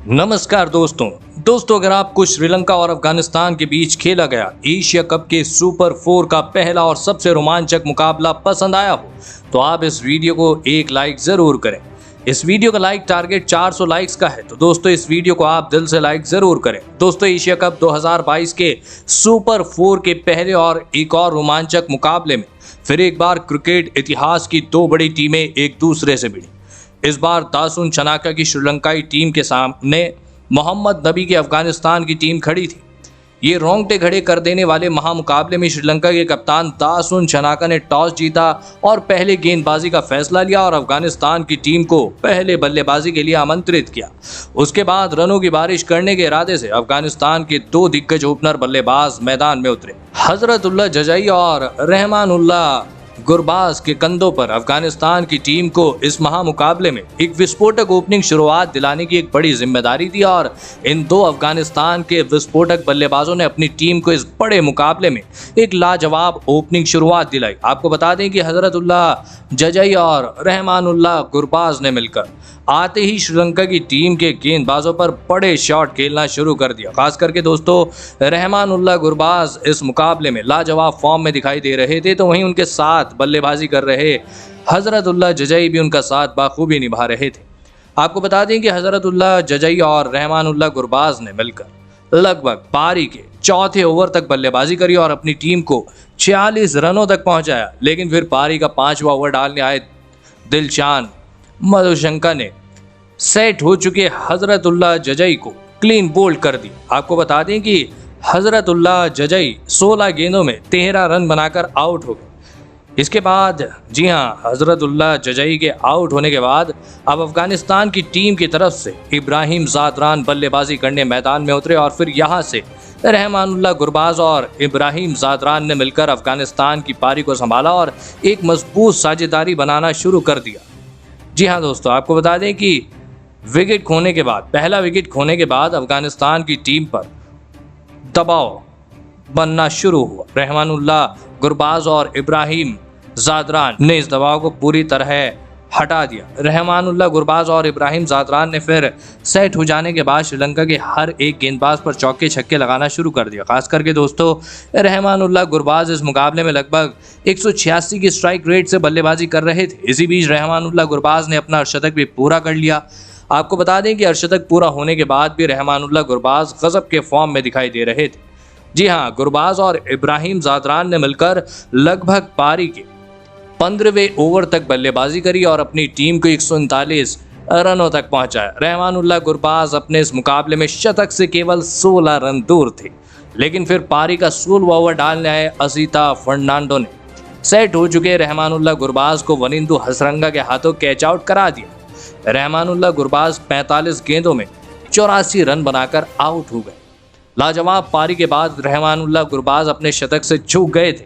नमस्कार दोस्तों अगर आपको श्रीलंका और अफगानिस्तान के बीच खेला गया एशिया कप के सुपर 4 का पहला और सबसे रोमांचक मुकाबला पसंद आया हो तो आप इस वीडियो को एक लाइक जरूर करें। इस वीडियो का लाइक टारगेट 400 लाइक्स का है, तो दोस्तों इस वीडियो को आप दिल से लाइक जरूर करें। दोस्तों एशिया कप 2022 के सुपर 4 के पहले और एक और रोमांचक मुकाबले में फिर एक बार क्रिकेट इतिहास की दो बड़ी टीमें एक दूसरे से भिड़ी। इस बार दासुन छनाका की श्रीलंकाई टीम के सामने मोहम्मद नबी की अफगानिस्तान की टीम खड़ी थी। ये रोंगटे खड़े कर देने वाले महामुकाबले में श्रीलंका के कप्तान दासुन छनाका ने टॉस जीता और पहले गेंदबाजी का फैसला लिया और अफगानिस्तान की टीम को पहले बल्लेबाजी के लिए आमंत्रित किया। उसके बाद रनों की बारिश करने के इरादे से अफगानिस्तान के दो दिग्गज ओपनर बल्लेबाज मैदान में उतरे। हजरतुल्लाह जजई और रहमानुल्लाह गुरबाज के कंधों पर अफगानिस्तान की टीम को इस महामुकाबले में एक विस्फोटक ओपनिंग शुरुआत दिलाने की एक बड़ी जिम्मेदारी थी और इन दो अफगानिस्तान के विस्फोटक बल्लेबाजों ने अपनी टीम को इस बड़े मुकाबले में एक लाजवाब ओपनिंग शुरुआत दिलाई। आपको बता दें कि हजरतुल्लाह जजई और रहमानुल्लाह गुरबाज ने मिलकर आते ही श्रीलंका की टीम के गेंदबाजों पर बड़े शॉट खेलना शुरू कर दिया। खास करके दोस्तों रहमानुल्लाह गुरबाज इस मुकाबले में लाजवाब फॉर्म में दिखाई दे रहे थे, तो वहीं उनके साथ बल्लेबाजी कर रहे हजरतुल्लाह जजई भी उनका साथ बाखूबी निभा रहे थे। आपको बता दें कि हजरतुल्लाह जजई और रहमानुल्लाह गुरबाज ने मिलकर लगभग पारी के चौथे ओवर तक बल्लेबाजी करी और अपनी टीम को 46 रनों तक पहुंचाया। लेकिन फिर पारी का 5वां ओवर डालने आए दिलशान मधुशंका ने सेट हो चुके हजरतुल्लाह जजई को क्लीन बोल्ड कर दी। आपको बता दें कि हजरतुल्लाह जजई 16 गेंदों में 13 रन बनाकर आउट हो गए। इसके बाद जी हाँ, हजरतुल्लाह जजई के आउट होने के बाद अब अफगानिस्तान की टीम की तरफ से इब्राहिम ज़ादरान बल्लेबाजी करने मैदान में उतरे और फिर यहाँ से रहमानुल्लाह गुरबाज और इब्राहिम ज़ादरान ने मिलकर अफगानिस्तान की पारी को संभाला और एक मजबूत साझेदारी बनाना शुरू कर दिया। जी हाँ दोस्तों, आपको बता दें कि पहला विकेट खोने के बाद अफगानिस्तान की टीम पर दबाव बनना शुरू हुआ। रहमानुल्लाह गुरबाज और इब्राहिम ज़ादरान ने इस दबाव को पूरी तरह हटा दिया। रहमानुल्लाह गुरबाज और इब्राहिम ज़ादरान ने फिर सेट हो जाने के बाद श्रीलंका के हर एक गेंदबाज पर चौके छक्के लगाना शुरू कर दिया। खास करके दोस्तों रहमानुल्लाह गुरबाज इस मुकाबले में लगभग 186 की स्ट्राइक रेट से बल्लेबाजी कर रहे थे। इसी बीच रहमानुल्लाह गुरबाज ने अपना अर्धशतक भी पूरा कर लिया। आपको बता दें कि अर्धशतक पूरा होने के बाद भी रहमानुल्लाह गुरबाज गजब के फॉर्म में दिखाई दे रहे थे। जी हाँ, गुरबाज और इब्राहिम ज़ादरान ने मिलकर लगभग पारी के 15वें ओवर तक बल्लेबाजी करी और अपनी टीम को 139 रनों तक पहुंचाया। रहमानुल्लाह गुरबाज अपने इस मुकाबले में शतक से केवल 16 रन दूर थे। लेकिन फिर पारी का 16वां ओवर डालने आए असीता फर्नांडो ने सेट हो चुके रहमानुल्लाह गुरबाज को वनिंदु हसरंगा के हाथों कैच आउट करा दिया। रहमानुल्लाह गुरबाज 45 गेंदों में 84 रन बनाकर आउट हो गए। लाजवाब पारी के बाद रहमानुल्लाह गुरबाज अपने शतक से चूक गए थे।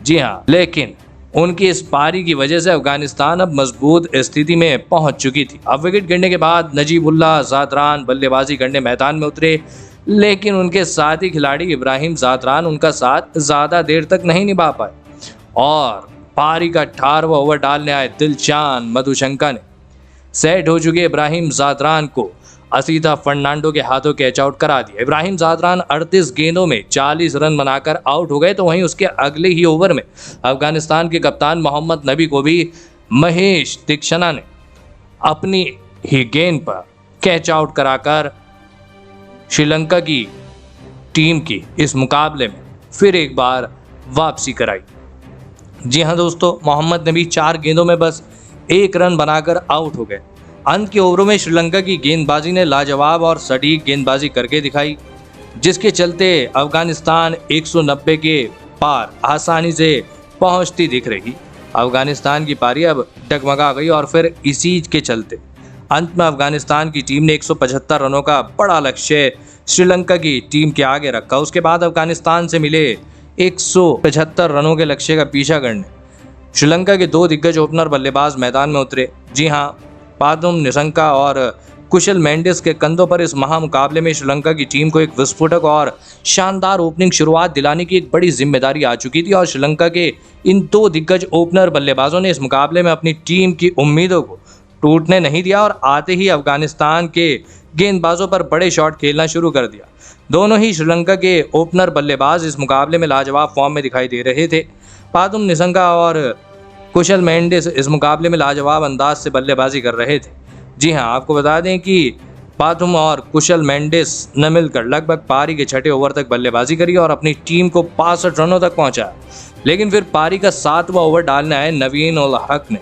जी हाँ, लेकिन उनकी इस पारी की वजह से अफगानिस्तान अब मजबूत स्थिति में पहुंच चुकी थी। अब विकेट गिरने के बाद नजीबुल्लाह ज़ादरान बल्लेबाजी करने मैदान में उतरे, लेकिन उनके साथी खिलाड़ी इब्राहिम ज़ादरान उनका साथ ज़्यादा देर तक नहीं निभा पाए और पारी का 18वां ओवर डालने आए दिलशान मधुशंका ने सेट हो चुके इब्राहिम ज़ादरान को असीता फर्नांडो के हाथों कैच आउट करा दिया। इब्राहिम ज़ादरान 38 गेंदों में 40 रन बनाकर आउट हो गए, तो वहीं उसके अगले ही ओवर में अफगानिस्तान के कप्तान मोहम्मद नबी को भी महेश दीक्षणा ने अपनी ही गेंद पर कैच आउट कराकर श्रीलंका की टीम की इस मुकाबले में फिर एक बार वापसी कराई। जी हाँ दोस्तों, मोहम्मद नबी 4 गेंदों में बस 1 रन बनाकर आउट हो गए। अंत के ओवरों में श्रीलंका की गेंदबाजी ने लाजवाब और सटीक गेंदबाजी करके दिखाई, जिसके चलते अफगानिस्तान 190 के पार आसानी से पहुंचती दिख रही। अफगानिस्तान की पारी अब डगमगा गई और फिर इसी के चलते अंत में अफगानिस्तान की टीम ने 175 रनों का बड़ा लक्ष्य श्रीलंका की टीम के आगे रखा। उसके बाद अफगानिस्तान से मिले 175 रनों के लक्ष्य का पीछा करने श्रीलंका के दो दिग्गज ओपनर बल्लेबाज मैदान में उतरे। जी हाँ, पादुम निशंका और कुशल मेंडिस के कंधों पर इस महामुकाबले में श्रीलंका की टीम को एक विस्फोटक और शानदार ओपनिंग शुरुआत दिलाने की एक बड़ी जिम्मेदारी आ चुकी थी और श्रीलंका के इन दो दिग्गज ओपनर बल्लेबाजों ने इस मुकाबले में अपनी टीम की उम्मीदों को टूटने नहीं दिया और आते ही अफगानिस्तान के गेंदबाजों पर बड़े शॉट खेलना शुरू कर दिया। दोनों ही श्रीलंका के ओपनर बल्लेबाज इस मुकाबले में लाजवाब फॉर्म में दिखाई दे रहे थे। पाथुम निसंगा और कुशल मेंडिस इस मुकाबले में लाजवाब अंदाज से बल्लेबाजी कर रहे थे। जी हां, आपको बता दें कि पाथुम और कुशल मेंडिस ने मिलकर लगभग पारी के 6ठे ओवर तक बल्लेबाजी करी और अपनी टीम को 65 रनों तक पहुंचाया। लेकिन फिर पारी का 7वां ओवर डालने आए नवीन उल हक ने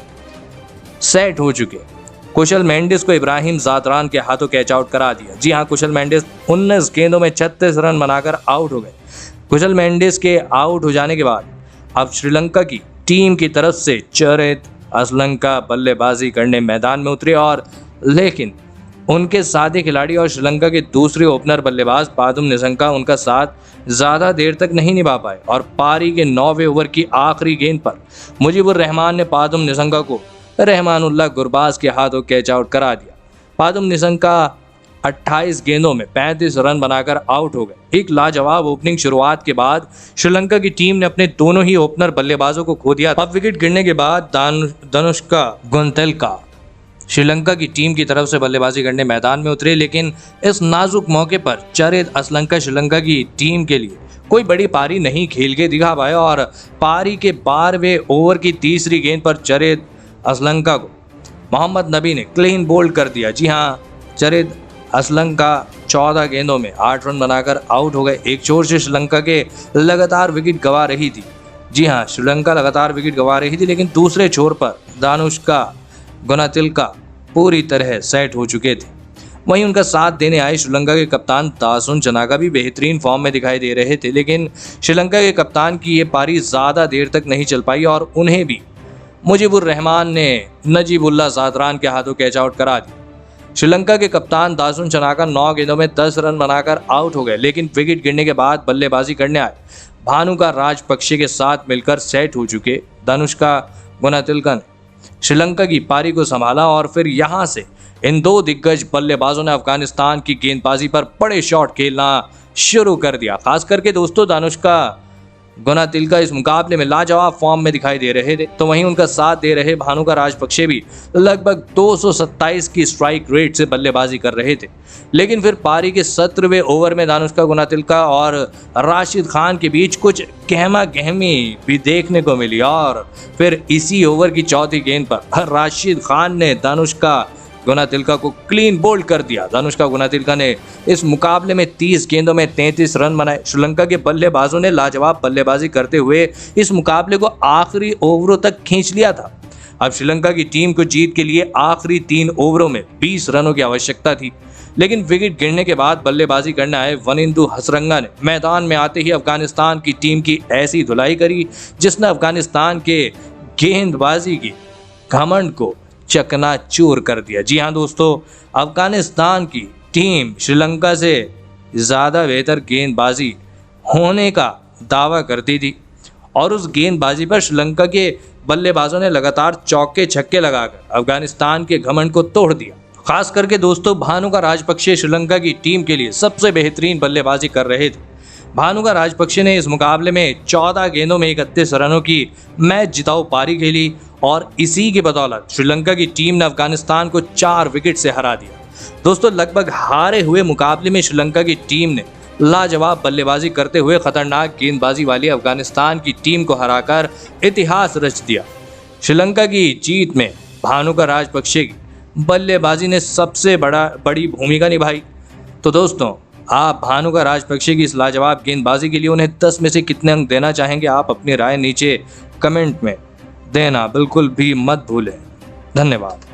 सेट हो चुके कुशल मेंडिस को इब्राहिम ज़ादरान के हाथों कैच आउट करा दिया। जी हां, कुशल मेंडिस 19 गेंदों में 36 रन बनाकर आउट हो गए। कुशल मेंडिस के आउट हो जाने के बाद अब श्रीलंका की टीम की तरफ से चरित असलंका बल्लेबाजी करने मैदान में उतरे और लेकिन उनके साथी खिलाड़ी और श्रीलंका के दूसरे ओपनर बल्लेबाज पाथुम निसंगा उनका साथ ज़्यादा देर तक नहीं निभा पाए और पारी के 9वें ओवर की आखिरी गेंद पर मुजीबुर रहमान ने पाथुम निसंगा को रहमानुल्लाह गुरबाज के हाथों कैच आउट करा दिया। पाथुम निसंगा 28 गेंदों में 35 रन बनाकर आउट हो गए। एक लाजवाब ओपनिंग शुरुआत के बाद श्रीलंका की टीम ने अपने दोनों ही ओपनर बल्लेबाजों को खो दिया। अब विकेट गिरने के बाद दानुष्का गुनतिलका श्रीलंका की टीम की तरफ से बल्लेबाजी करने मैदान में उतरे, लेकिन इस नाजुक मौके पर चरित असलंका श्रीलंका की टीम के लिए कोई बड़ी पारी नहीं खेल के दिखा पाए और पारी के 12वें ओवर की तीसरी गेंद पर चरित असलंका को मोहम्मद नबी ने क्लीन बोल्ड कर दिया। जी हां, चरित असलंका 14 गेंदों में 8 रन बनाकर आउट हो गए। एक छोर से श्रीलंका के लगातार विकेट गंवा रही थी। जी हां, श्रीलंका लगातार विकेट गंवा रही थी, लेकिन दूसरे छोर पर दानुष्का गुनतिलका पूरी तरह सेट हो चुके थे। वहीं उनका साथ देने आए श्रीलंका के कप्तान दासुन चनाका भी बेहतरीन फॉर्म में दिखाई दे रहे थे, लेकिन श्रीलंका के कप्तान की ये पारी ज़्यादा देर तक नहीं चल पाई और उन्हें भी मुजीबुर रहमान ने नजीबुल्लाह ज़ादरान के हाथों कैच आउट करा दिया। श्रीलंका के कप्तान दासुन चनाका 9 गेंदों में 10 रन बनाकर आउट हो गए, लेकिन विकेट गिरने के बाद बल्लेबाजी करने आए भानुका राजपक्षे के साथ मिलकर सेट हो चुके दानुष्का गुनतिलका ने श्रीलंका की पारी को संभाला और फिर यहां से इन दो दिग्गज बल्लेबाजों ने अफगानिस्तान की गेंदबाजी पर बड़े शॉट खेलना शुरू कर दिया। खास करके दोस्तों दानुष्का गुनतिलका इस मुकाबले में लाजवाब फॉर्म में दिखाई दे रहे थे, तो वहीं उनका साथ दे रहे भानुका राजपक्षे भी लगभग 227 की स्ट्राइक रेट से बल्लेबाजी कर रहे थे। लेकिन फिर पारी के 17वें ओवर में दानुष्का गुनतिलका और राशिद खान के बीच कुछ गहमा गहमी भी देखने को मिली और फिर इसी ओवर की चौथी गेंद पर राशिद खान ने दानुष्का गुनतिलका को क्लीन बोल्ड कर दिया। दानुष्का गुनतिलका ने इस मुकाबले में 30 गेंदों में 33 रन बनाए। श्रीलंका के बल्लेबाजों ने लाजवाब बल्लेबाजी करते हुए इस मुकाबले को आखिरी ओवरों तक खींच लिया था। अब श्रीलंका की टीम को जीत के लिए आखिरी 3 ओवरों में 20 रनों की आवश्यकता थी, लेकिन विकेट गिरने के बाद बल्लेबाजी करने आए वनिंदु हसरंगा ने मैदान में आते ही अफगानिस्तान की टीम की ऐसी धुलाई करी जिसने अफगानिस्तान के गेंदबाजी की घमंड को चकनाचूर कर दिया। जी हां दोस्तों, अफगानिस्तान की टीम श्रीलंका से ज़्यादा बेहतर गेंदबाजी होने का दावा करती थी और उस गेंदबाजी पर श्रीलंका के बल्लेबाजों ने लगातार चौके छक्के लगाकर अफगानिस्तान के घमंड को तोड़ दिया। खास करके दोस्तों भानुका राजपक्षे श्रीलंका की टीम के लिए सबसे बेहतरीन बल्लेबाजी कर रहे थे। भानुका राजपक्षे ने इस मुकाबले में 14 गेंदों में 31 रनों की मैच जिताऊ पारी खेली और इसी की बदौलत श्रीलंका की टीम ने अफगानिस्तान को 4 विकेट से हरा दिया। दोस्तों लगभग हारे हुए मुकाबले में श्रीलंका की टीम ने लाजवाब बल्लेबाजी करते हुए खतरनाक गेंदबाजी वाली अफगानिस्तान की टीम को हराकर इतिहास रच दिया। श्रीलंका की जीत में भानुका राजपक्षे की बल्लेबाजी ने सबसे बड़ी भूमिका निभाई। तो दोस्तों आप भानुका राजपक्षे की इस लाजवाब गेंदबाजी के लिए उन्हें 10 में से कितने अंक देना चाहेंगे? आप अपनी राय नीचे कमेंट में देना बिल्कुल भी मत भूलें। धन्यवाद।